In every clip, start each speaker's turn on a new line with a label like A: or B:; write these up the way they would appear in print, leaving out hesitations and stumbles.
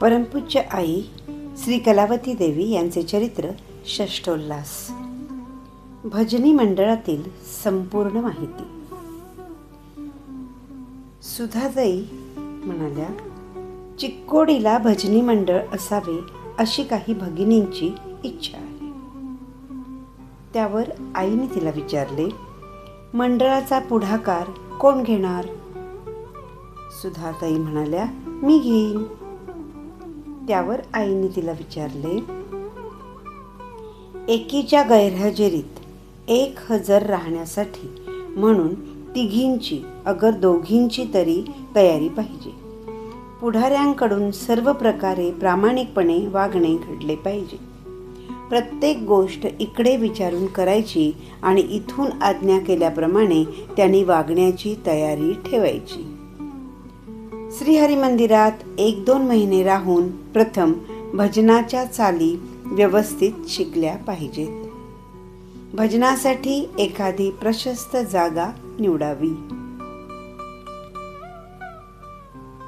A: परमपूज्य आई श्री कलावती देवी यांचे चरित्र षष्ठोल्लास. भजनी मंडळातील संपूर्ण माहिती. सुधाताई म्हणाल्या, चिक्कोडीला भजनी मंडळ असावे अशी काही भगिनींची इच्छा आहे. त्यावर आईने तिला विचारले, मंडळाचा पुढाकार कोण घेणार? सुधाताई म्हणाल्या, मी घेईन. त्यावर आईने तिला विचारले, एकीच्या गैरहजेरीत एक हजर राहण्यासाठी म्हणून तिघींची अगर दोघींची तरी तयारी पाहिजे. पुढाऱ्यांकडून सर्व प्रकारे प्रामाणिकपणे वागणे घडले पाहिजे. प्रत्येक गोष्ट इकडे विचारून करायची आणि इथून आज्ञा केल्याप्रमाणे त्यांनी वागण्याची तयारी ठेवायची. श्रीहरी मंदिरात 1-2 महिने राहून प्रथम भजनाच्या चाली व्यवस्थित शिकल्या पाहिजेत. भजनासाठी एखादी प्रशस्त जागा निवडावी.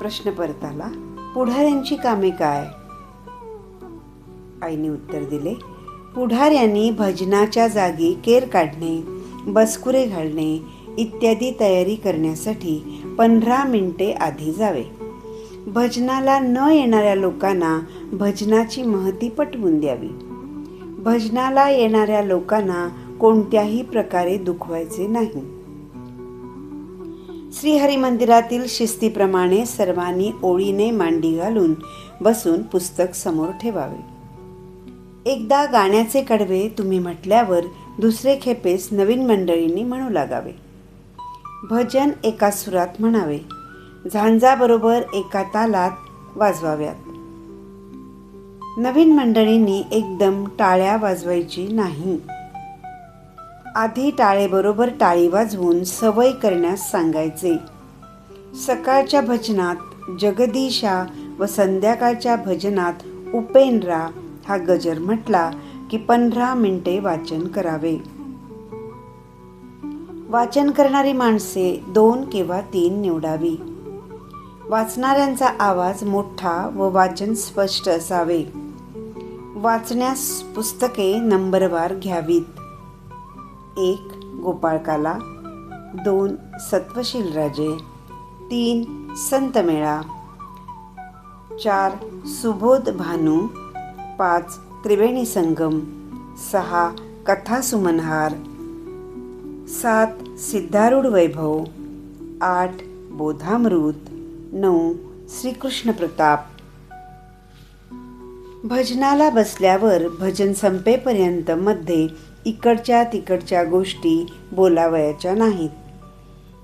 A: प्रश्न परताला, पुढाऱ्यांची कामे काय? आईने उत्तर दिले, पुढाऱ्यांनी भजनाच्या जागी केर काढणे, बसकुरे घालणे इत्यादी तयारी करण्यासाठी 15 मिनिटे आधी जावे. भजनाला न येणाऱ्या लोकांना भजनाची महती पटवून द्यावी. भजनाला येणाऱ्या लोकांना कोणत्याही प्रकारे दुखवायचे नाही. श्रीहरी मंदिरातील शिस्तीप्रमाणे सर्वांनी ओळीने मांडी घालून बसून पुस्तक समोर ठेवावे. एकदा गाण्याचे कडवे तुम्ही म्हटल्यावर दुसरे खेपेस नवीन मंडळींनी म्हणू लागावे. भजन एका सुरात म्हणावे. झांजाबरोबर एका तालात वाजवाव्यात. नवीन मंडळींनी एकदम टाळ्या वाजवायची नाही. आधी टाळेबरोबर टाळी वाजवून सवय करण्यास सांगायचे. सकाळच्या भजनात जगदीशा व संध्याकाळच्या भजनात उपेंद्रा हा गजर म्हटला की 15 मिनिटे वाचन करावे. वाचन करणारी माणसे 2 किंवा 3 निवडावी. वाचणाऱ्यांचा आवाज मोठा व वाचन स्पष्ट असावे. वाचण्यास पुस्तके नंबरवार घ्यावीत. 1 गोपाळकाला, 2 सत्वशील राजे, 3 संतमेळा, 4 सुबोध भानू, 5 त्रिवेणी संगम, 6 कथा सुमनहार, 7 सिद्धारूढ वैभव, 8 बोधामृत, 9 श्रीकृष्ण प्रताप. भजनाला बसल्यावर भजन संपेपर्यंत मध्ये इकडच्या तिकडच्या गोष्टी बोलावयाच्या नाहीत.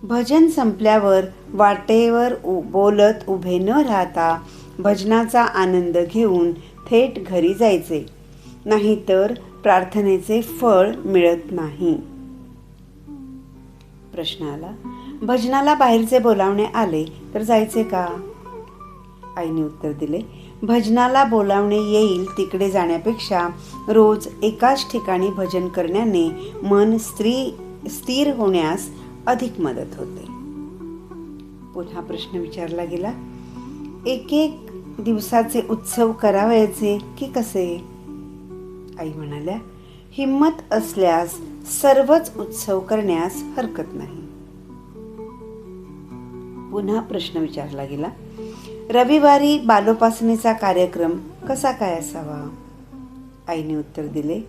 A: भजन संपल्यावर वाटेवर बोलत उभे न राहता भजनाचा आनंद घेऊन थेट घरी जायचे, नाहीतर प्रार्थनेचे फळ मिळत नाही. प्रश्न आला, भजनाला बाहेरचे बोलावणे आले तर जायचे का? आईने उत्तर दिले, भजनाला बोलावणे येईल तिकडे जाण्यापेक्षा रोज एकाच ठिकाणी भजन करण्याने मन स्थिर होण्यास अधिक मदत होते. पुन्हा प्रश्न विचारला गेला, एक दिवसाचे उत्सव करावयाचे की कसे? आई म्हणाल्या, हिम्मत असल्यास सर्वच उत्सव करण्यास हरकत नाही. पुन्हा प्रश्न विचारला गेला, रविवारी बालोपासनेचा कार्यक्रम कसा काय असावा? आईने उत्तर दिले,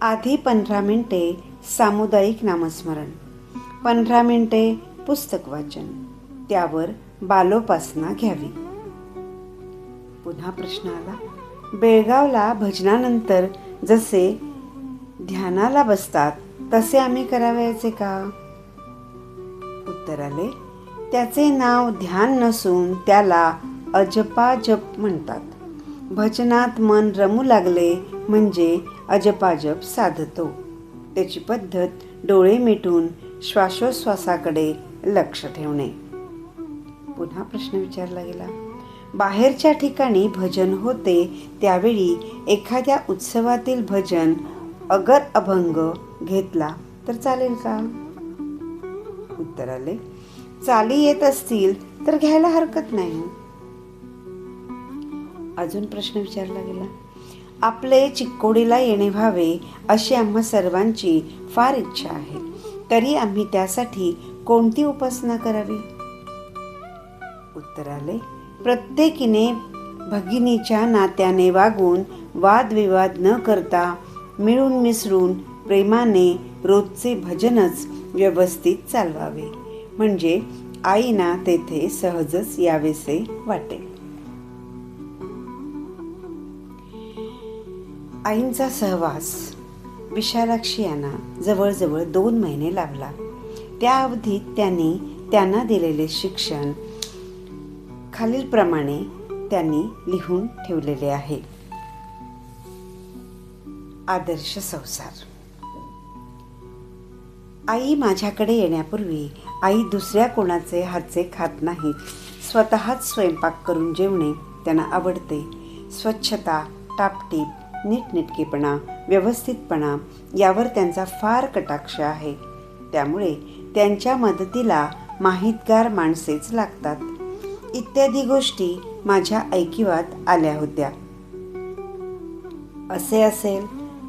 A: आधी 15 मिनिटे सामुदायिक नामस्मरण, 15 मिनिटे पुस्तक वाचन, त्यावर बालोपासना घ्यावी. पुन्हा प्रश्न आला, बेळगावला भजनानंतर जसे ध्यानाला बसतात तसे आम्ही करावयाचे का? उत्तर आले, त्याचे नाव ध्यान नसून त्याला अजपाजप म्हणतात. भजनात मन रमू लागले म्हणजे अजपाजप साधतो. त्याची पद्धत डोळे मिटून श्वासोश्वासाकडे लक्ष ठेवणे. पुन्हा प्रश्न विचारला गेला, बाहेरच्या ठिकाणी भजन होते त्यावेळी एखाद्या उत्सवातील भजन अगर अभंग घेतला तर चालेल का? उत्तर आले, चाली येत असतील तर घ्यायला हरकत नाही. अजून प्रश्न विचारला गेला. आपले चिक्कोडीला येणे व्हावे अशी आम्हा सर्वांची फार इच्छा आहे. तरी आम्ही त्यासाठी कोणती उपासना करावी? उत्तर आले, प्रत्येकीने भगिनीच्या नात्याने वागून वादविवाद न करता मिळून मिसळून प्रेमाने रोजचे भजनच व्यवस्थित चालवावे. म्हणजे आईना तेथे सहजच यावेसे वाटेल. आईंचा सहवास विशालाक्षी यांना जवळजवळ 2 महिने लाभला. त्या अवधीत त्यांना दिलेले शिक्षण खालीलप्रमाणे त्यांनी लिहून ठेवलेले आहे. आदर्श संसार. आई माझ्याकडे येण्यापूर्वी आई दुसऱ्या कोणाचे हातचे खात नाहीत. स्वतःच स्वयंपाक करून जेवणे त्यांना आवडते. स्वच्छता, टापटीप, नीटनेटकेपणा, व्यवस्थितपणा यावर त्यांचा फार कटाक्ष आहे. त्यामुळे त्यांच्या मदतीला माहितगार माणसेच लागतात. इत्यादी गोष्टी माझ्या ऐकिवात आल्या होत्या. असे असेल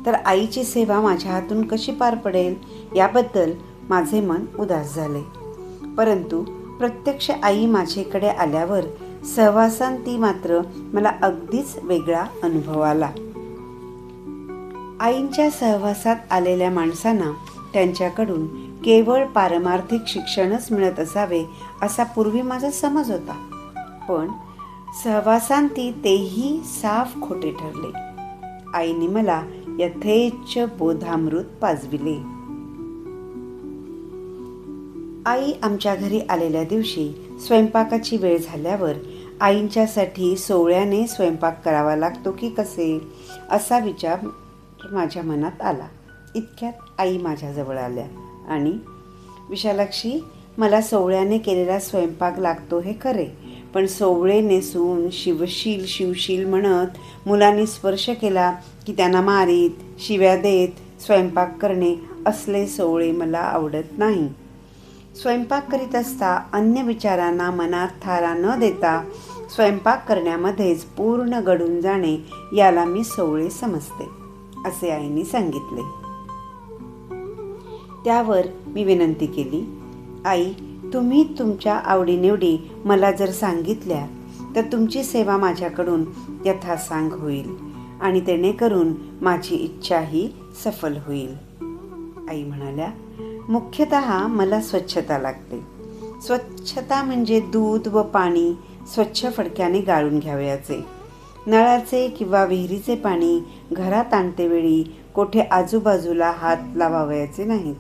A: तर आईची सेवा माझ्या हातून कशी पार पडेल याबद्दल माझे मन उदास झाले. परंतु प्रत्यक्ष आई माझ्याकडे आल्यावर सहवासांती मात्र मला अगदीच वेगळा अनुभव आला. आईंच्या सहवासात आलेल्या माणसांना त्यांच्याकडून केवळ पारमार्थिक शिक्षणच मिळत असावे असा पूर्वी माझा समज होता. पण सहवासांती तेही साफ खोटे ठरले. आईने मला यथेच्छ बोधामृत पाजविले. आई आमच्या घरी आलेल्या दिवशी स्वयंपाकाची वेळ झाल्यावर आईंच्यासाठी सोवळ्याने स्वयंपाक करावा लागतो की कसे असा विचार माझ्या मनात आला. इतक्यात आई माझ्याजवळ आल्या आणि विशालाक्षी, मला सोवळ्याने केलेला स्वयंपाक लागतो हे खरे, पण सोवळे नेसून शिवशील शिवशील म्हणत मुलांनी स्पर्श केला की त्यांना मारीत, शिव्या देत स्वयंपाक करणे असले सोवळे मला आवडत नाही. स्वयंपाक करीत असता अन्य विचारांना मनात थारा न देता स्वयंपाक करण्यामध्येच पूर्ण गढून जाणे याला मी सोवळे समजते, असे आईने सांगितले. त्यावर मी विनंती केली, आई, तुम्ही तुमच्या आवडीनिवडी मला जर सांगितल्या तर तुमची सेवा माझ्याकडून यथासांग होईल आणि तेणेकरून माझी इच्छाही सफल होईल. आई म्हणाल्या, मुख्यतः मला स्वच्छता लागते. स्वच्छता म्हणजे दूध व पाणी स्वच्छ फडक्याने गाळून घ्यावयाचे. नळाचे किंवा विहिरीचे पाणी घरात आणतेवेळी कोठे आजूबाजूला हात लावावयाचे नाहीत.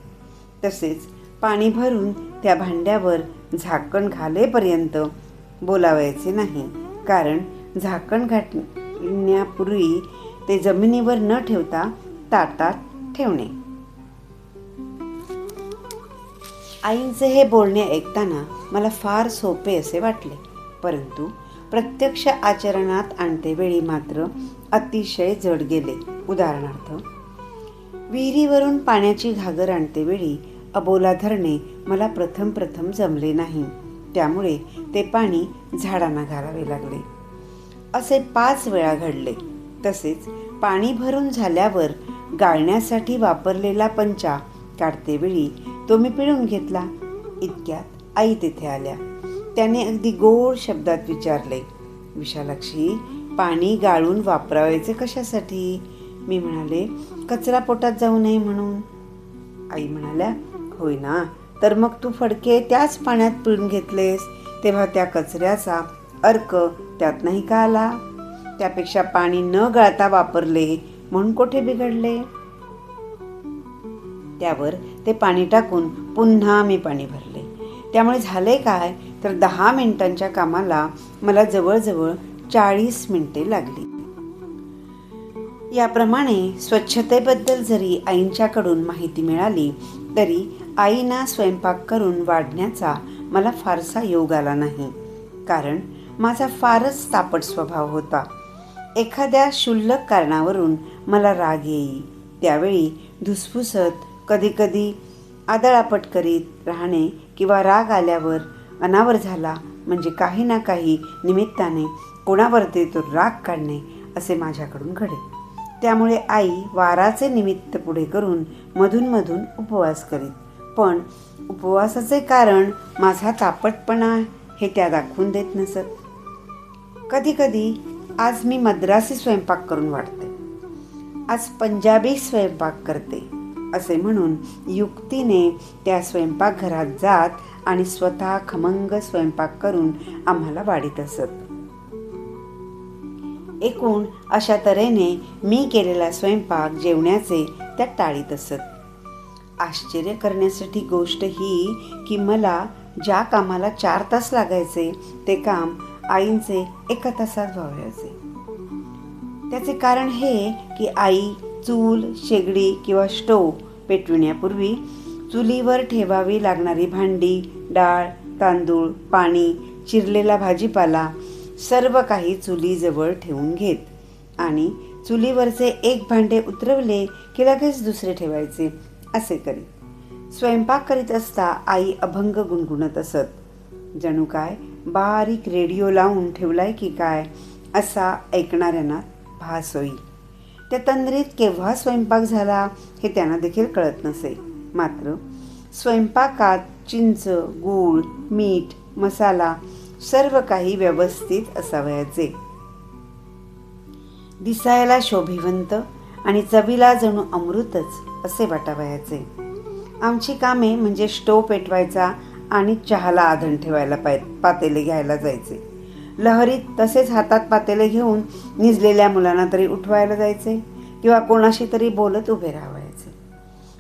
A: तसेच पाणी भरून त्या भांड्यावर झाकण घालेपर्यंत बोलावायचे नाही, कारण झाकण घालण्यापूर्वी ते जमिनीवर न ठेवता ताटात ठेवणे. आईंचे हे बोलणे ऐकताना मला फार सोपे असे वाटले, परंतु प्रत्यक्ष आचरणात आणतेवेळी मात्र अतिशय जड गेले. उदाहरणार्थ, विहिरीवरून पाण्याची घागर आणतेवेळी अबोला धरणे मला प्रथम जमले नाही. त्यामुळे ते पाणी झाडांना घालावे लागले. असे 5 वेळा घडले. तसेच पाणी भरून झाल्यावर गाळण्यासाठी वापरलेला पंचा काढतेवेळी तो मी पिळून घेतला. इतक्यात आई तेथे आल्या. त्याने अगदी गोड शब्दात विचारले, विशालाक्षी, पाणी गाळून वापरायचे कशासाठी? मी म्हणाले, कचरा पोटात जाऊ नये म्हणून. आई म्हणाल्या, होय ना, तर मग तू फडके त्याच पाण्यात पिळून घेतलेस तेव्हा त्या कचऱ्याचा अर्क त्यात नाही का आला? त्यापेक्षा पाणी न गाळता वापरले म्हणून कोठे बिघडले? त्यावर ते पाणी टाकून पुन्हा मी पाणी भरले. त्यामुळे झाले काय तर 10 मिनिटांच्या कामाला मला जवळजवळ 40 मिनिटे लागली. याप्रमाणे स्वच्छतेबद्दल जरी आईंच्याकडून माहिती मिळाली तरी आईंना स्वयंपाक करून वाढण्याचा मला फारसा योग आला नाही, कारण माझा फारच तापट स्वभाव होता. एखाद्या क्षुल्लक कारणावरून मला राग येई, त्यावेळी धुसफुसत, कधीकधी आदळापट करीत राहणे किंवा राग आल्यावर अनावर झाला म्हणजे काही ना काही निमित्ताने कोणावरती तो राग काढणे असे माझ्याकडून घडे. त्यामुळे आई वाराचे निमित्त पुढे करून मधून उपवास करीत. पण उपवासाचे कारण माझा तापटपणा हे त्या दाखवून देत नसत. कधी आज मी मद्रासी स्वयंपाक करून वाढते, आज पंजाबी स्वयंपाक करते असे म्हणून युक्तीने त्या स्वयंपाकघरात जात आणि स्वतः खमंग स्वयंपाक करून आम्हाला वाढीत असत. एकूण अशा तऱ्हेने मी केलेला स्वयंपाक जेवण्याचे त्या टाळीत असत. आश्चर्य करण्यासाठी गोष्ट ही की मला ज्या कामाला 4 तास लागायचे ते काम आईंचे 1 तासात व्हायचे. त्याचे कारण हे की आई चूल, शेगडी किंवा स्टोव पेटविण्यापूर्वी चुलीवर ठेवावी लागणारी भांडी, डाळ, तांदूळ, पाणी, चिरलेला भाजीपाला सर्व काही चुलीजवळ ठेवून घेत आणि चुलीवरचे एक भांडे उतरवले की लगेच दुसरे ठेवायचे असे करीत. स्वयंपाक करीत असता आई अभंग गुणगुणत असत. जणू काय बारीक रेडिओ लावून ठेवलाय की काय असा ऐकणाऱ्यांना भास होई. त्या तंद्रीत केव्हा स्वयंपाक झाला हे त्यांना देखील कळत नसे. मात्र स्वयंपाकात चिंच, गूळ, मीठ, मसाला सर्व काही व्यवस्थित असावयाचे. दिसायला शोभिवंत आणि चवीला जणू अमृतच असे वाटावयाचे. आमची कामे म्हणजे स्टोव पेटवायचा आणि चहाला आधण ठेवायला पातेले घ्यायला जायचे. लहरीत तसेच हातात पातेले घेऊन निजलेल्या मुलांना तरी उठवायला जायचे किंवा कोणाशी तरी बोलत उभे राहायचे.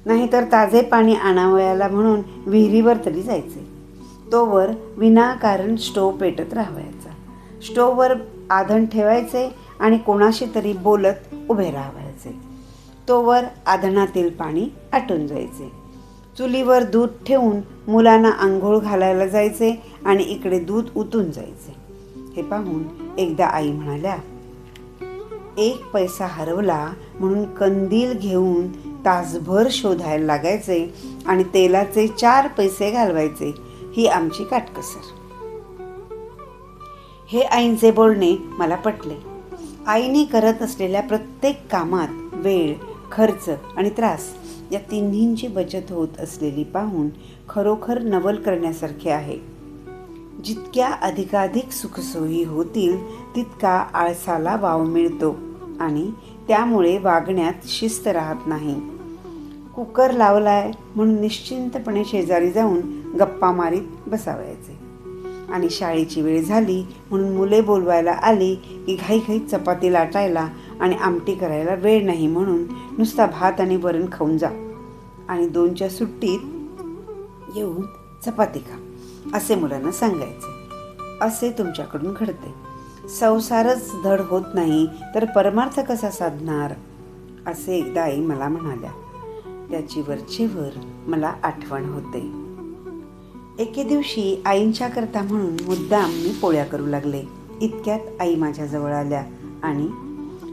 A: नाहीतर ताजे पाणी आणावयाला म्हणून विहिरीवर तरी जायचे. तोवर विनाकारण स्टोव पेटत राहायचा. स्टोववर आधण ठेवायचे आणि कोणाशी तरी बोलत उभे राहायचे. तोवर आधणातील पाणी आटून जायचे. चुलीवर दूध ठेवून मुलांना आंघोळ घालायला जायचे आणि इकडे दूध उतून जायचे. हे पाहून एकदा आई म्हणाल्या, 1 पैसा हरवला म्हणून कंदील घेऊन तासभर शोधायला लागायचे आणि तेलाचे 4 पैसे घालवायचे ही आमची काटकसर. हे आईंचे बोलणे मला पटले. आईने करत असलेल्या प्रत्येक कामात वेळ, खर्च आणि त्रास या तिन्हींची बचत होत असलेली पाहून खरोखर नवल करण्यासारखे आहे. जितक्या अधिकाधिक सुखसोयी होतील तितका आळसाला वाव मिळतो आणि त्यामुळे वागण्यात शिस्त राहत नाही. कुकर लावलाय म्हणून निश्चिंतपणे शेजारी जाऊन गप्पा मारीत बसावायचे आणि शाळेची वेळ झाली म्हणून मुले बोलवायला आली की घाईघाईत चपाती लाटायला आणि आमटी करायला वेळ नाही म्हणून नुसता भात आणि वरण खाऊन जा आणि 2च्या सुट्टीत येऊन चपाती खा असे मुलांना सांगायचे. असे तुमच्याकडून घडते. संसारच धड होत नाही तर परमार्थ कसा साधणार असे एकदा आई मला म्हणाल्या. त्याची वरचेवर मला आठवण होते. एके दिवशी आईंच्या करता म्हणून मुद्दाम मी पोळ्या करू लागले. इतक्यात आई माझ्याजवळ आल्या आणि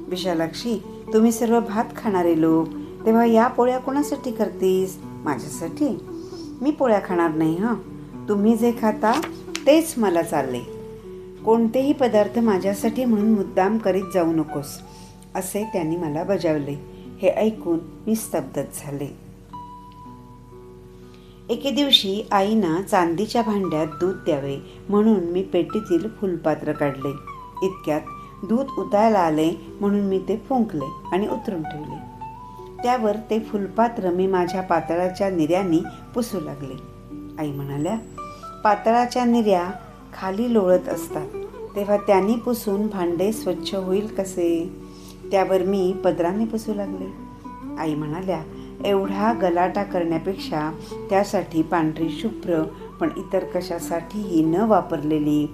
A: विशालाक्षी, तुम्ही सर्व भात खाणारे लोक, तेव्हा या पोळ्या कोणासाठी करतीस? माझ्यासाठी? मी पोळ्या खाणार नाही हं. तुम्ही जे खाता तेच मला चालले. कोणतेही पदार्थ माझ्यासाठी म्हणून मुद्दाम करीत जाऊ नकोस असे त्यांनी मला बजावले. हे ऐकून मी स्तब्धच झाले. एके दिवशी आईना चांदीच्या भांड्यात दूध द्यावे म्हणून मी पेटीतील फुलपात्र काढले. इतक्यात दूध उतायला आले म्हणून मी ते फुंकले आणि उतरून ठेवले. त्यावर ते फुलपात्र मी माझ्या पातळाच्या निर्याने पुसू लागले. आई म्हणाल्या, पातळाच्या निर्या खाली लोळत असतात तेव्हा त्यांनी पुसून भांडे स्वच्छ होईल कसे? त्यावर मी पदराने पुसू लागले. आई म्हणाल्या, एवढा गलाटा करण्यापेक्षा त्यासाठी पांढरी शुभ्र पण इतर कशासाठीही न वापरलेली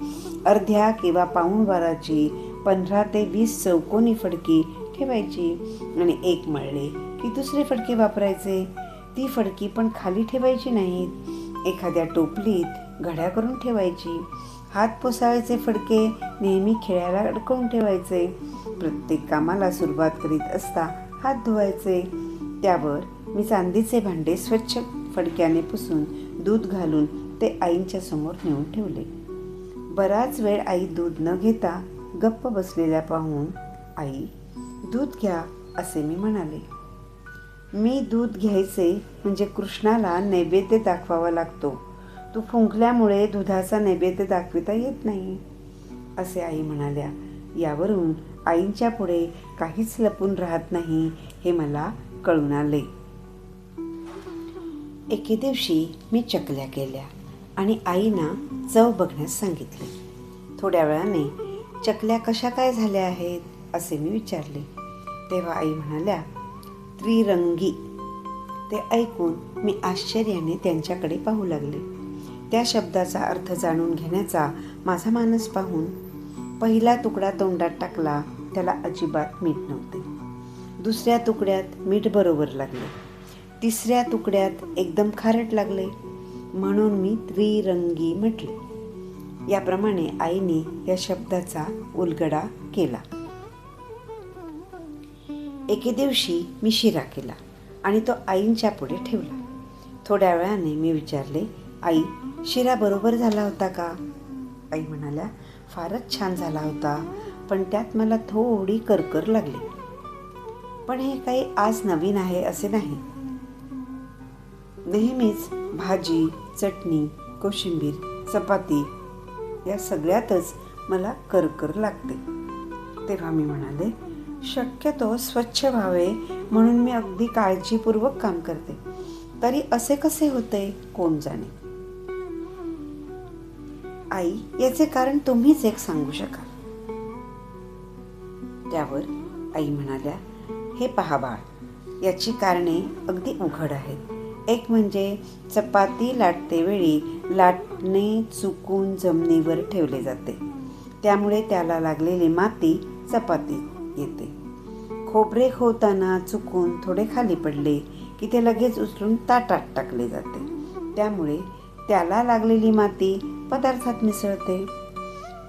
A: अर्ध्या किंवा पाऊण बाराची 15 ते 20 चौकोनी फडकी ठेवायची आणि एक मळले की दुसरे फडके वापरायचे. ती फडकी पण खाली ठेवायची नाहीत, एखाद्या टोपलीत घड्या करून ठेवायची. हात पुसायचे फडके नेहमी खिळ्याला अडकवून ठेवायचे. प्रत्येक कामाला सुरुवात करीत असता हात धुवायचे. त्यावर मी चांदीचे भांडे स्वच्छ फडक्याने पुसून दूध घालून ते आईंच्या समोर नेऊन ठेवले. बराच वेळ आई दूध न घेता गप्प बसलेल्या पाहून, आई, दूध घ्या असे मी म्हणाले. मी दूध घ्यायचे म्हणजे कृष्णाला नैवेद्य दाखवावा लागतो. तू फुंकल्यामुळे दुधाचा नैवेद्य दाखविता येत नाही असे आई म्हणाल्या. यावरून आईंच्या पुढे काहीच लपून राहत नाही हे मला कळून आले. एके दिवशी मी चकल्या केल्या आणि आईंना चव बघण्यास सांगितले. थोड्या वेळाने चकल्या कशा काय झाल्या आहेत असे मी विचारले. तेव्हा आई म्हणाल्या, त्रिरंगी. ते ऐकून मी आश्चर्याने त्यांच्याकडे पाहू लागले. त्या शब्दाचा अर्थ जाणून घेण्याचा माझा मानस पाहून पहिला तुकडा तोंडात टाकला, त्याला अजिबात मीठ नव्हते. दुसऱ्या तुकड्यात मीठ बरोबर लागले. तिसऱ्या तुकड्यात एकदम खारट लागले. म्हणून मी त्रिरंगी म्हटले. याप्रमाणे आईने या शब्दाचा उलगडा केला. एके दिवशी मी शिरा केला आणि तो आईंच्या पुढे ठेवला. थोड्या वेळाने मी विचारले, आई, शिरा बरोबर झाला होता का? आई म्हणाल्या, फारच छान झाला होता, पण त्यात मला थोडी करकर लागली. पण हे काही आज नवीन आहे असे नाही. नेहमीच भाजी, चटणी, कोशिंबीर, चपाती या सगळ्यातच मला करकर लागते. तेव्हा मी म्हणाले, शक्यतो स्वच्छ व्हावे म्हणून मी अगदी काळजीपूर्वक काम करते, तरी असे कसे होते कोण जाणे. आई, याचे कारण तुम्हीच एक सांगू शकाल. त्यावर आई म्हणाल्या, हे पहा बाळ, याची कारणे अगदी उघड आहेत. एक म्हणजे चपाती लाटते वेळी लाटणे चुकून जमिनीवर ठेवले जाते, त्यामुळे त्याला लागलेली माती चपातीत येते. खोबरे खोवताना चुकून थोडे खाली पडले की ते लगेच उचलून ताटात टाकले जाते, त्यामुळे त्याला लागलेली माती पदार्थात मिसळते.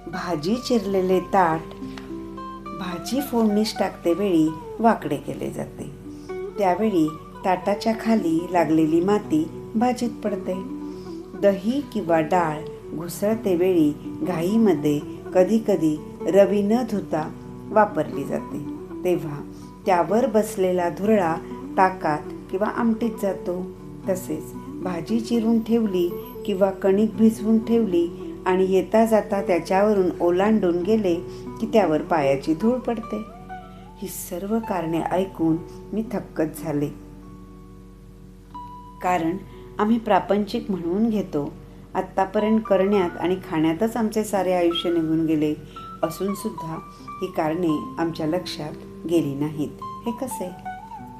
A: भाजी चिरलेले ताट भाजी फोडणीस टाकते वेळी वाकडे केले जाते, त्यावेळी ताटाच्या खाली लागलेली माती भाजीत पडते. दही किंवा डाळ घुसळते वेळी घाईमध्ये कधीकधी रवी न धुता वापरली जाते, तेव्हा त्यावर बसलेला धुरळा ताकात किंवा आमटीत जातो. तसेच भाजी चिरून ठेवली किंवा कणिक भिजवून ठेवली आणि येता जाता त्याच्यावरून ओलांडून गेले की त्यावर पायाची धूळ पडते. ही सर्व कारणे ऐकून मी थक्कच झाले. कारण आम्ही प्रापंचिक म्हणून घेतो. आत्तापर्यंत करण्यात आणि खाण्यातच आमचे सारे आयुष्य निघून गेले असून सुद्धा ही कारणे आमच्या लक्षात गेली नाहीत. हे कसे?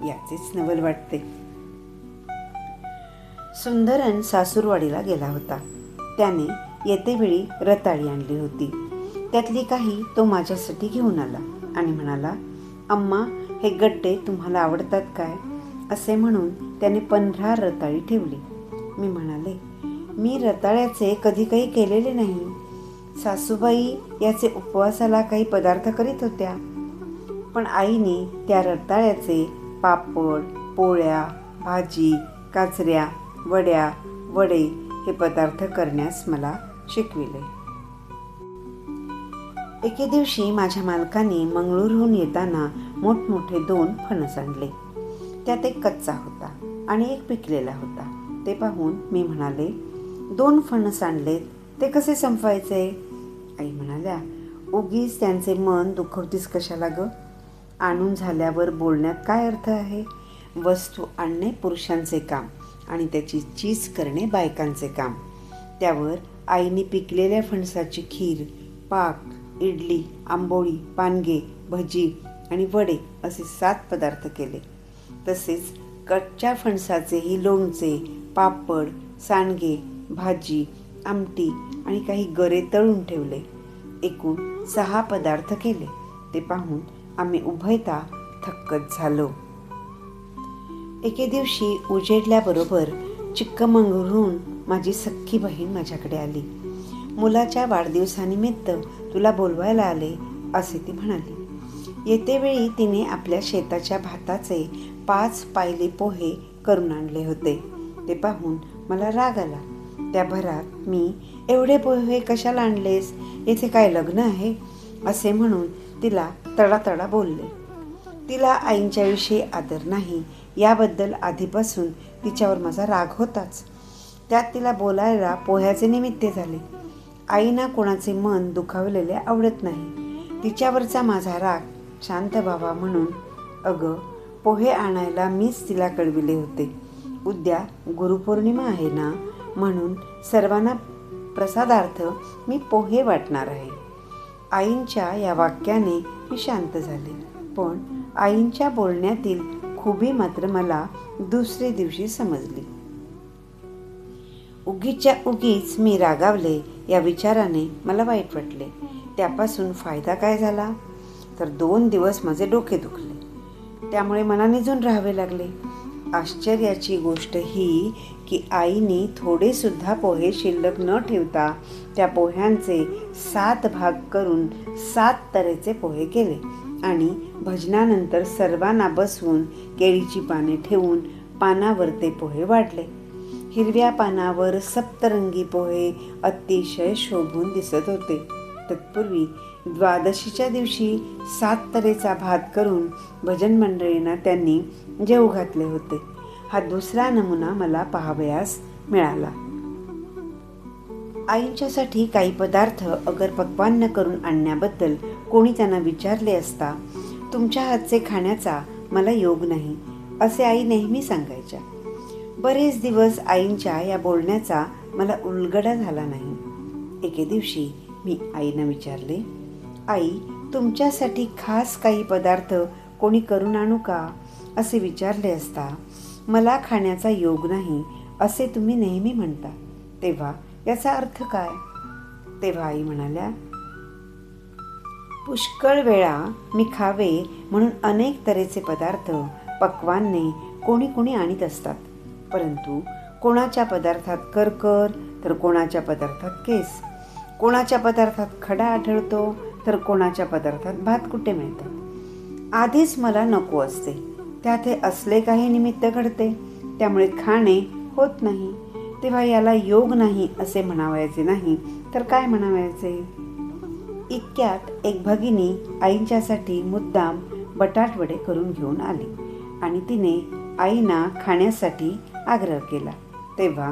A: याचेच नवल वाटते. सुंदरन सासूरवाडीला गेला होता. त्याने येतेवेळी रताळी आणली होती. त्यातली काही तो माझ्यासाठी घेऊन आला आणि म्हणाला, अम्मा, हे गड्डे तुम्हाला आवडतात काय? असे म्हणून त्याने 15 रताळी ठेवली. मी म्हणाले, मी रताळ्याचे कधी काही केलेले नाही. सासूबाई याचे उपवासाला काही पदार्थ करीत होत्या, पण आईने त्या रताळ्याचे पापड, पोळ्या, भाजी, काचऱ्या, वड्या, वडे हे पदार्थ करण्यास मला शिकविले. एके दिवशी माझ्या मालकाने मंगळूरहून येताना मोठमोठे 2 फणस आणले. त्यात एक कच्चा होता आणि एक पिकलेला होता. ते पाहून मी म्हणाले, 2 फणस आणलेत, ते कसे संपवायचे? आई म्हणाल्या, उगीच त्यांचे मन दुखवतीस कशाला ग? आणून झाल्यावर बोलण्यात काय अर्थ आहे? वस्तू आणणे पुरुषांचे काम आणि त्याची चीज करणे बायकांचे काम. त्यावर आईने पिकलेल्या फणसाची खीर, पाक, इडली, आंबोळी, पानगे, भजी आणि वडे असे 7 पदार्थ केले. तसेच कच्च्या फणसाचेही लोणचे, पापड, सांडगे, भाजी, आमटी आणि काही गरे तळून ठेवले. एकूण 6 पदार्थ केले. ते पाहून आम्ही उभयता थक्कच झालो. एके दिवशी उजेडल्याबरोबर चिक्कमंगळूरहून माझी सख्खी बहीण माझ्याकडे आली. मुलाच्या वाढदिवसानिमित्त तुला बोलवायला आले असे ती म्हणाली. येतेवेळी तिने आपल्या शेताच्या भाताचे 5 पायले पोहे करून आणले होते. ते पाहून मला राग आला. त्या भरात मी, एवढे पोहे कशाला आणलेस? येथे काय लग्न आहे? असे म्हणून तिला तडातडा बोलले. तिला आईंच्याविषयी आदर नाही याबद्दल आधीपासून तिच्यावर माझा राग होताच. त्यात तिला बोलायला पोह्याचे निमित्त झाले. आईना कोणाचे मन दुखावलेले आवडत नाही. तिच्यावरचा माझा राग शांत व्हावा म्हणून अगं पोहे आणायला मीच तिला कळविले होते. उद्या गुरुपौर्णिमा आहे ना, म्हणून सर्वांना प्रसादार्थ मी पोहे वाटणार आहे. आईंच्या या वाक्याने मी शांत झाले. पण आईंच्या बोलण्यातील खुबी मात्र मला दुसरे दिवशी समजली. उगीच्या उगीच मी रागावले या विचाराने मला वाईट वाटले. त्यापासून फायदा काय झाला तर 2 दिवस माझे डोके दुखले. त्यामुळे मला निजून राहावे लागले. आश्चर्याची गोष्ट ही की आईने थोडे सुद्धा पोहे शिल्लक न ठेवता त्या पोह्यांचे 7 भाग करून 7 तऱ्हेचे पोहे केले आणि भजनानंतर सर्वांना बसवून केळीची पाने ठेवून पानावर ते पोहे वाढले. हिरव्या पानावर सप्तरंगी पोहे अतिशय शोभून दिसत होते. तत्पूर्वी द्वादशीच्या दिवशी 7 तऱ्हेचा भात करून भजन मंडळींना त्यांनी जेवू घातले होते. हा दुसरा नमुना मला पाहावयास मिळाला. आईंच्यासाठी काही पदार्थ अगर पक्वान्न करून आणण्याबद्दल कोणी त्यांना विचारले असता तुमच्या हातचे खाण्याचा मला योग नाही असे आई नेहमी सांगायच्या. बरेच दिवस आईंच्या या बोलण्याचा मला उलगडा झाला नाही. एके दिवशी मी आईंना विचारले, आई तुमच्यासाठी खास काही पदार्थ कोणी करून आणू का असे विचारले असता मला खाण्याचा योग नाही असे तुम्ही नेहमी म्हणता, तेव्हा याचा अर्थ काय? तेव्हा आई म्हणाल्या, पुष्कळ वेळा मी खावे म्हणून अनेक तऱ्हेचे पदार्थ पक्वान्ने कोणी कोणी आणीत असतात. परंतु कोणाच्या पदार्थात करकर तर कोणाच्या पदार्थात केस, कोणाच्या पदार्थात खडा आढळतो तर कोणाच्या पदार्थात भात कुठे मिळतात. आधीच मला नको असते, त्यात हे असले काही निमित्त घडते, त्यामुळे खाणे होत नाही. तेव्हा याला योग नाही असे म्हणावायचे नाही तर काय म्हणावायचे? इतक्यात एक भगिनी आईंच्यासाठी मुद्दाम बटाटवडे करून घेऊन आली आणि तिने आईंना खाण्यासाठी आग्रह केला. तेव्हा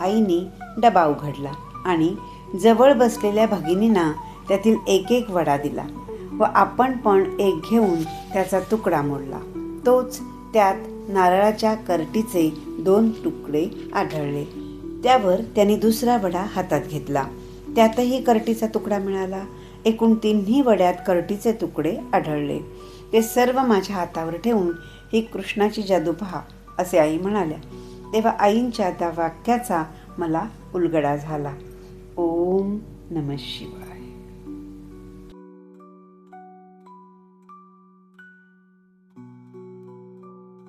A: आईने डबा उघडला आणि जवळ बसलेल्या भगिनींना त्यातील एक एक वडा दिला व आपण पण एक घेऊन त्याचा तुकडा मोडला. तोच त्यात नारळाच्या करटीचे 2 तुकडे आढळले. त्यावर त्यांनी दुसरा वडा हातात घेतला, त्यातही करटीचा तुकडा मिळाला. एकूण 3 वड्यात करटीचे तुकडे आढळले. ते सर्व माझ्या हातावर ठेवून ही कृष्णाची जादू पहा असे आई म्हणाल्या. तेव्हा आईंच्या त्या वाक्याचा मला उलगडा झाला. ओम नमः शिवाय.